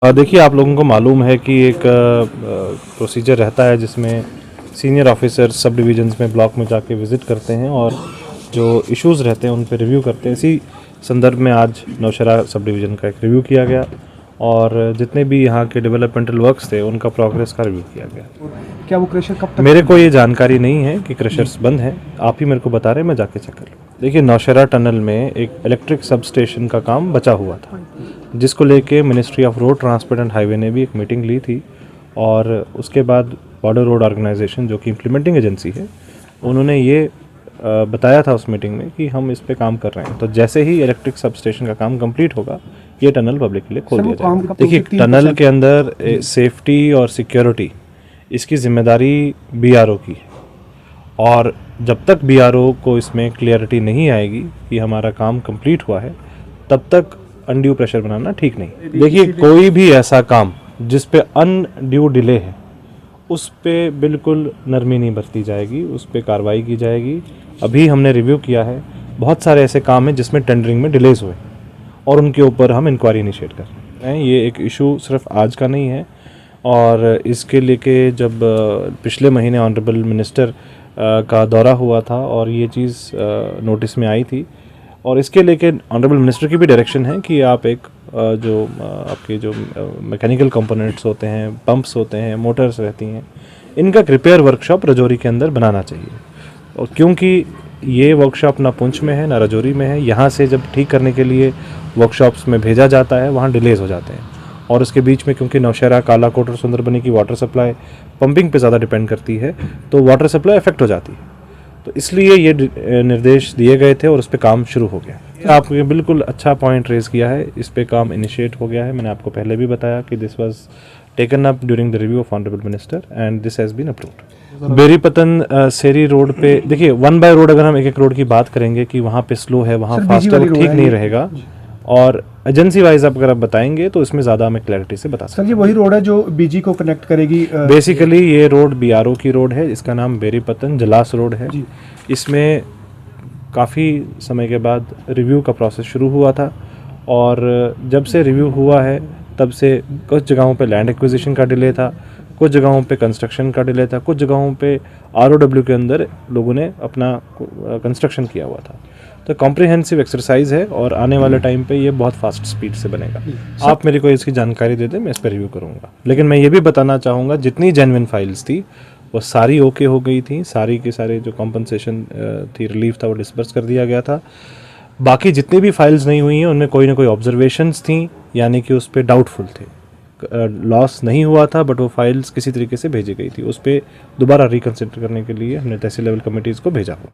देखिए, आप लोगों को मालूम है कि एक प्रोसीजर रहता है जिसमें सीनियर ऑफिसर सब डिविजन्स में ब्लॉक में जाके विज़िट करते हैं और जो इश्यूज़ रहते हैं उन पे रिव्यू करते हैं। इसी संदर्भ में आज नौशहरा सब डिवीज़न का एक रिव्यू किया गया और जितने भी यहाँ के डेवलपमेंटल वर्क्स थे उनका प्रोग्रेस का रिव्यू किया गया। क्या वो क्रशर कब तक? मेरे को ये जानकारी नहीं है कि क्रशर्स बंद हैं, आप ही मेरे को बता रहे हैं, मैं जाके चेक कर लूँ। देखिए, नौशहरा टनल में एक इलेक्ट्रिक सब स्टेशन का काम बचा हुआ था, जिसको लेके ministry of road transport and highway ने भी एक मीटिंग ली थी और उसके बाद बॉर्डर रोड ऑर्गेनाइजेशन जो कि इम्प्लीमेंटिंग एजेंसी है, उन्होंने ये बताया था उस मीटिंग में कि हम इस पे काम कर रहे हैं। तो जैसे ही इलेक्ट्रिक सब स्टेशन का काम कंप्लीट होगा, ये टनल पब्लिक के लिए खोल दिया जाएगा। देखिए, टनल के अंदर सेफ्टी और सिक्योरिटी इसकी जिम्मेदारी बीआरओ की है और जब तक बीआरओ को इसमें क्लियरिटी नहीं आएगी कि हमारा काम कंप्लीट हुआ है, तब तक अनड्यू प्रेशर बनाना ठीक नहीं। देखिए, कोई भी ऐसा काम जिस पे अनड्यू डिले है उस पे बिल्कुल नरमी नहीं बरती जाएगी, उस पे कार्रवाई की जाएगी। अभी हमने रिव्यू किया है, बहुत सारे ऐसे काम हैं जिसमें टेंडरिंग में डिलेज हुए और उनके ऊपर हम इंक्वायरी इनिशिएट कर रहे हैं। ये एक इशू सिर्फ आज का नहीं है और इसके लेके जब पिछले महीने ऑनरेबल मिनिस्टर का दौरा हुआ था और ये चीज़ नोटिस में आई थी और इसके लेके ऑनरेबल मिनिस्टर की भी डायरेक्शन है कि आप एक जो आपके जो मैकेनिकल कंपोनेंट्स होते हैं, पंप्स होते हैं, मोटर्स रहती हैं, इनका रिपेयर वर्कशॉप राजौरी के अंदर बनाना चाहिए। और क्योंकि ये वर्कशॉप ना पुंछ में है ना राजौरी में है, यहाँ से जब ठीक करने के लिए वर्कशॉप्स में भेजा जाता है वहाँ डिलेज हो जाते हैं और उसके बीच में क्योंकि नौशहरा, कालाकोट और सुंदरबनी की वाटर सप्लाई पंपिंग पे ज़्यादा डिपेंड करती है, तो वाटर सप्लाई इफेक्ट हो जाती है। तो इसलिए ये निर्देश दिए गए थे और उस पर काम शुरू हो गया। आपने बिल्कुल अच्छा पॉइंट रेज किया है, इस पे काम इनिशिएट हो गया है। मैंने आपको पहले भी बताया कि this was taken up during the review of honourable minister and this has been approved. बेरीपतन सेरी रोड पे देखिए, 1 बाय रोड अगर हम एक रोड की बात करेंगे कि वहाँ पे स्लो है, वहाँ फास्ट ठीक नहीं रहेगा और एजेंसी वाइज अगर आप बताएंगे तो इसमें ज़्यादा हमें क्लैरिटी से बता सकते हैं। सर, ये वही रोड है जो बीजी को कनेक्ट करेगी? बेसिकली ये रोड बीआरओ की रोड है, इसका नाम बेरीपतन जलास रोड है। इसमें काफ़ी समय के बाद रिव्यू का प्रोसेस शुरू हुआ था और जब से रिव्यू हुआ है तब से कुछ जगहों पे लैंड एक्विजिशन का डिले था, कुछ जगहों पे कंस्ट्रक्शन का डिले था, कुछ जगहों पे आरओडब्ल्यू के अंदर लोगों ने अपना कंस्ट्रक्शन किया हुआ था। तो कॉम्प्रिहेंसिव एक्सरसाइज है और आने वाले टाइम पे ये बहुत फास्ट स्पीड से बनेगा। आप मेरे को इसकी जानकारी दे दें, मैं इस पर रिव्यू करूँगा। लेकिन मैं ये भी बताना चाहूँगा, जितनी जेन्युइन फाइल्स थी वो सारी ओके हो गई थी, सारी के सारे जो कॉम्पनसेशन थी, रिलीफ था, वो डिस्पर्स कर दिया गया था। बाकी जितनी भी फाइल्स नहीं हुई हैं उनमें कोई ना कोई ऑब्जर्वेशंस थी, यानी कि उस पर डाउटफुल थे, लॉस नहीं हुआ था बट वो फाइल्स किसी तरीके से भेजी गई थी, उस पर दोबारा रिकन्सिडर करने के लिए हमने तहसील लेवल कमिटीज़ को भेजा हुआ।